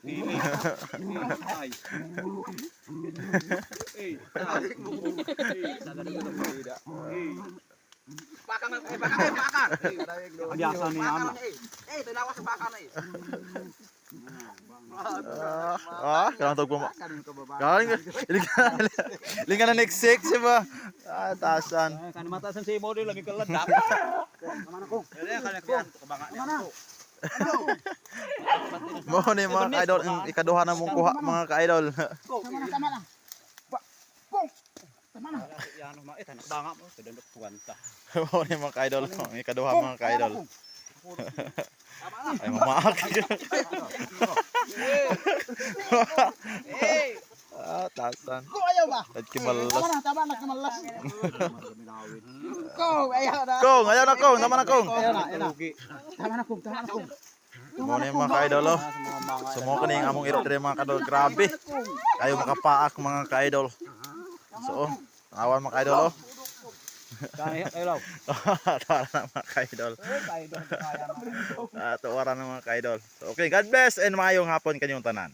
Pili. Ay. Eh, Bakang bakang. biasa ni ano. Tinawas sa bakang eh. Kailangan tawag mo. Linga na next 6, ba? Taasan. Kan matasan si model lagi kelat. Mana kong? Mo ni mga ka-idol, ang ikaduha na mong kuha mga ka-idol. Tama lang. Pong. Tama na. Yan mo eh tanak banga mo sedendok puwanta. Mo ni mga ka-idol, ang ikaduha mga ka-idol. Tama na. Ay mamaak. Taasan. Kung ayaw ba? At kimalas. Tama na, kimalas. Kong, ayaw na. Kong, ayaw na Kong, tama na Kong. Ayaw na. Tama na, Kong. Mo ni mga ka-idol, oh. Sumo ka ning among irot mga ka-idol. Grabe. Kayo makapaak mga ka-idol. So, awan mga ka-idol, oh. Kaya kayo. Tuwaran na mga ka-idol. Tuwaran na mga ka-idol. So, okay, God bless and maayong hapon kanyong tanan.